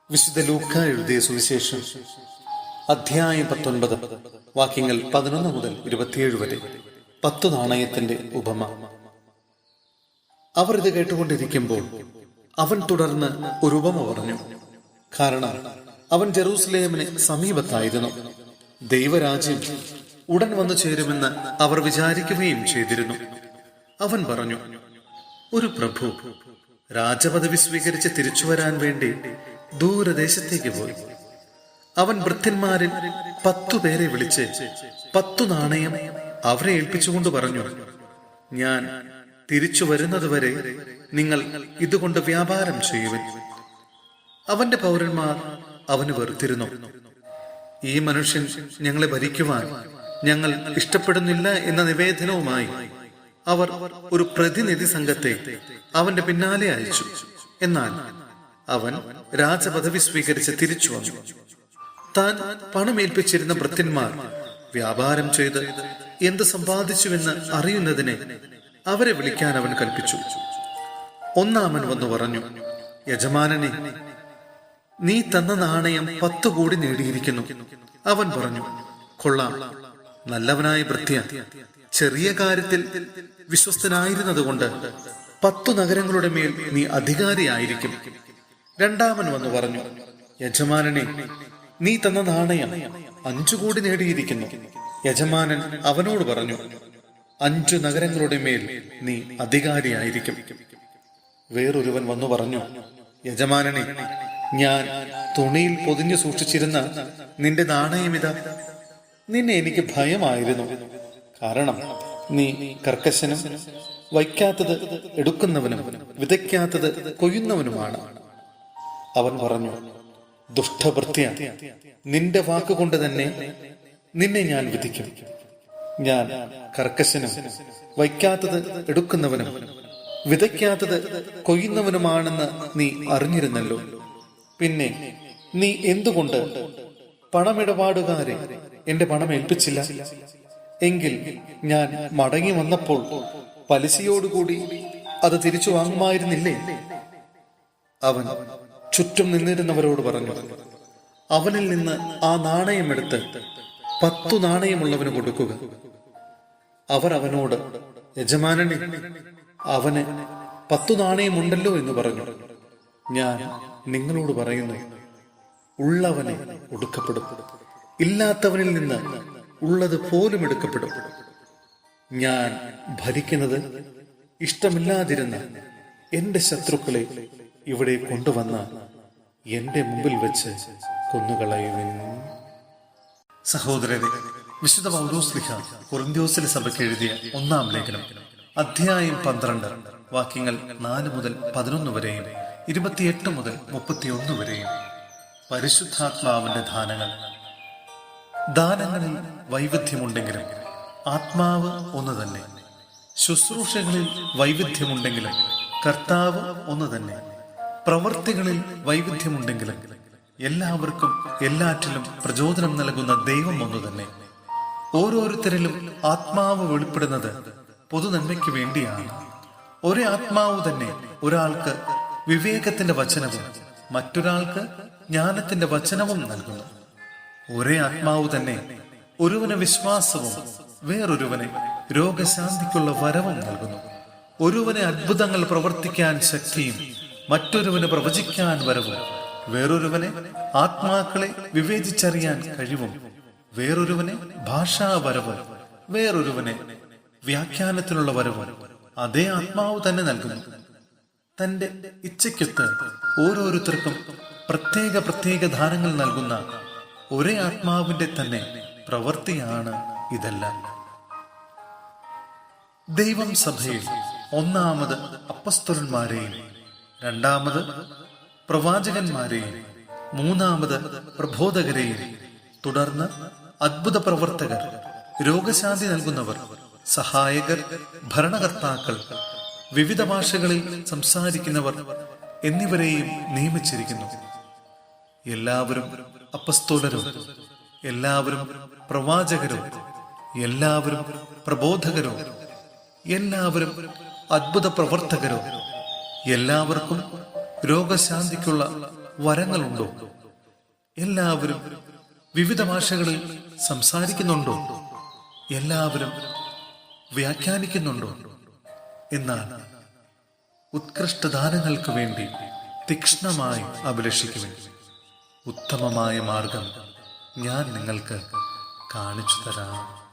വിശുദ്ധ ലൂക്ക എഴുതിയ സുവിശേഷം അധ്യായം 19 വാക്യങ്ങൾ 11 മുതൽ 27 വരെ. 10 നാണയത്തിന്റെ ഉപമ. അവർ ഇത് കേട്ടുകൊണ്ടിരിക്കുമ്പോൾ അവൻ തുടർന്ന് ഒരു ഉപമ പറഞ്ഞു. കാരണം അവൻ ജെറൂസലേമിന് സമീപത്തായിരുന്നു. ദൈവരാജ്യം ഉടൻ വന്നു ചേരുമെന്ന് അവർ വിചാരിക്കുകയും ചെയ്തിരുന്നു. അവൻ പറഞ്ഞു, ഒരു പ്രഭു രാജപദവി സ്വീകരിച്ച് തിരിച്ചു വരാൻ വേണ്ടി ദൂരദേശത്തേക്ക് പോയി. അവൻ ഭൃത്യന്മാരിൽ 10 പേരെ വിളിച്ച് 10 നാണയം അവരെ ഏൽപ്പിച്ചുകൊണ്ട് പറഞ്ഞു, ഞാൻ തിരിച്ചു വരുന്നതുവരെ നിങ്ങൾ ഇതുകൊണ്ട് വ്യാപാരം ചെയ്യുവിൻ. അവന്റെ പൗരന്മാർ അവന് വെറുത്തിരുന്നു. ഈ മനുഷ്യൻ ഞങ്ങളെ ഭരിക്കുവാൻ ഞങ്ങൾ ഇഷ്ടപ്പെടുന്നില്ല എന്ന നിവേദനവുമായി അവർ ഒരു പ്രതിനിധി സംഘത്തെ അവന്റെ പിന്നാലെ അയച്ചു. എന്നാൽ അവൻ രാജപദവി സ്വീകരിച്ച് തിരിച്ചു വന്നു. താൻ പണമേൽപ്പിച്ചിരുന്ന ഭൃത്യന്മാർ വ്യാപാരം ചെയ്ത് എന്ത് സമ്പാദിച്ചുവെന്ന് അറിയുന്നതിന് അവരെ വിളിക്കാൻ അവൻ കൽപ്പിച്ചു. ഒന്നാമൻ വന്നു പറഞ്ഞു, യജമാനനെ, നീ തന്ന നാണയം 10 കോടി നേടിയിരിക്കുന്നു. അവൻ പറഞ്ഞു, കൊള്ളാം, നല്ലവനായ ഭൃത്യ, ചെറിയ കാര്യത്തിൽ വിശ്വസ്തനായിരുന്നതുകൊണ്ട് 10 നഗരങ്ങളുടെ മേൽ നീ അധികാരിയായിരിക്കും. രണ്ടാമൻ വന്നു പറഞ്ഞു, യജമാനനെ, നീ തന്ന നാണയം 5 കോടി നേടിയിരിക്കുന്നു. യജമാനൻ അവനോട് പറഞ്ഞു, 5 നഗരങ്ങളുടെ മേൽ നീ അധികാരിയായിരിക്കും. വേറൊരുവൻ വന്നു പറഞ്ഞു, യജമാനനെ, ഞാൻ തുണിയിൽ പൊതിഞ്ഞു സൂക്ഷിച്ചിരുന്ന നിന്റെ നാണയമിതാ. നിന്നെ എനിക്ക് ഭയമായിരുന്നു. കാരണം നീ കർക്കശനും വയ്ക്കാത്തത് എടുക്കുന്നവനും വിതയ്ക്കാത്തത് കൊയ്യുന്നവനുമാണ്. അവൻ പറഞ്ഞു, ദുഷ്ടഭൃത്യ, നിന്റെ വാക്കുകൊണ്ട് തന്നെ നിന്നെ ഞാൻ വിധിക്കും. ഞാൻ കർക്കശനും വയ്ക്കാത്തത് എടുക്കുന്നവനും വിതയ്ക്കാത്തത് കൊയ്യുന്നവനുമാണെന്ന് നീ അറിഞ്ഞിരുന്നല്ലോ. പിന്നെ നീ എന്തുകൊണ്ട് പണമിടപാടുകാരെ എന്റെ പണം ഏൽപ്പിച്ചില്ല? എങ്കിൽ ഞാൻ മടങ്ങി വന്നപ്പോൾ പലിശയോടുകൂടി അത് തിരിച്ചു വാങ്ങുമായിരുന്നില്ലേ? അവൻ ചുറ്റും നിന്നിരുന്നവരോട് പറഞ്ഞു, അവനിൽ നിന്ന് ആ നാണയമെടുത്ത് 10 നാണയമുള്ളവന് കൊടുക്കുക. അവർ അവനോട്, യജമാനനെ, അവന് 10 നാണയമുണ്ടല്ലോ എന്ന് പറഞ്ഞു. ഞാൻ നിങ്ങളോട് പറയുന്നു, ഉള്ളവനെ ഒടുക്കപ്പെടും, ഇല്ലാത്തവനിൽ നിന്ന് ഉള്ളത് പോലും എടുക്കപ്പെടും. ഞാൻ ഭരിക്കുന്നത് ഇഷ്ടമില്ലാതിരുന്ന എന്റെ ശത്രുക്കളെ ഇവിടെ കൊണ്ടുവന്ന എന്റെ മുമ്പിൽ വെച്ച് കൊന്നുകളയുവിൻ. സഹോദരരെ, വിശുദ്ധ പൗലോസ്ലീഹ കൊറിന്ത്യോസിലെ സഭയ്ക്ക് എഴുതിയ 1-ാം ലേഖനം അധ്യായം 12 വാക്യങ്ങൾ 4 മുതൽ 11 വരെയും 28 മുതൽ 31 വരെയും. പരിശുദ്ധാത്മാവിന്റെ ദാനങ്ങൾ. ദാനങ്ങളിൽ വൈവിധ്യമുണ്ടെങ്കിലും ആത്മാവ് ഒന്ന് തന്നെ. ശുശ്രൂഷകളിൽ വൈവിധ്യമുണ്ടെങ്കിലും കർത്താവ് ഒന്ന് തന്നെ. പ്രവൃത്തികളിൽ വൈവിധ്യമുണ്ടെങ്കിലും എല്ലാവർക്കും എല്ലാറ്റിലും പ്രചോദനം നൽകുന്ന ദൈവം ഒന്ന് തന്നെ. ഓരോരുത്തരിലും ആത്മാവ് വെളിപ്പെടുന്നത് പൊതുനന്മയ്ക്ക് വേണ്ടിയാണ്. ഒരേ ആത്മാവ് തന്നെ ഒരാൾക്ക് വിവേകത്തിന്റെ വചനവും മറ്റൊരാൾക്ക് ജ്ഞാനത്തിന്റെ വചനവും നൽകുന്നു. ഒരേ ആത്മാവ് തന്നെ ഒരുവന് വിശ്വാസവും വേറൊരുവന് രോഗശാന്തിക്കുള്ള വരവും നൽകുന്നു. ഒരുവന് അത്ഭുതങ്ങൾ പ്രവർത്തിക്കാൻ ശക്തിയും മറ്റൊരുവന് പ്രവചിക്കാൻ വരവും, വേറൊരുവന് ആത്മാക്കളെ വിവേചിച്ചറിയാൻ കഴിവും, വേറൊരുവന് ഭാഷാവരവും, വേറൊരുവന് വ്യാഖ്യാനത്തിനുള്ള വരവും അതേ ആത്മാവ് തന്നെ നൽകുന്നു. തന്റെ ഇച്ഛയ്ക്കൊത്ത് ഓരോരുത്തർക്കും പ്രത്യേക പ്രത്യേക ദാനങ്ങൾ നൽകുന്ന ഒരേ ആത്മാവിന്റെ തന്നെ പ്രവൃത്തിയാണ് ഇതെല്ലാം. ദൈവം സഭയിൽ 1-ാമത് അപ്പസ്തലന്മാരെയും 2-ാമത് പ്രവാചകന്മാരെയും 3-ാമത് പ്രബോധകരെയും തുടർന്ന് അത്ഭുത പ്രവർത്തകർ, രോഗശാന്തി നൽകുന്നവർ, സഹായകർ, ഭരണകർത്താക്കൾ, വിവിധ ഭാഷകളിൽ സംസാരിക്കുന്നവർ എന്നിവരെയും നിയമിച്ചിരിക്കുന്നു. എല്ലാവരും അപ്പസ്തോലരും, എല്ലാവരും പ്രവാചകരും, എല്ലാവരും പ്രബോധകരും, എല്ലാവരും അത്ഭുത പ്രവർത്തകരും, എല്ലാവർക്കും രോഗശാന്തിക്കുള്ള വരങ്ങളുണ്ടോ? എല്ലാവരും വിവിധ ഭാഷകളിൽ സംസാരിക്കുന്നുണ്ടോ? എല്ലാവരും വ്യാഖ്യാനിക്കുന്നുണ്ടോ? എന്നാൽ ഉത്കൃഷ്ടദാനങ്ങൾക്ക് വേണ്ടി തീക്ഷ്ണമായി അഭിലഷിക്കുവിൻ. ഉത്തമമായ മാർഗം ഞാൻ നിങ്ങൾക്ക് കാണിച്ചു തരാം.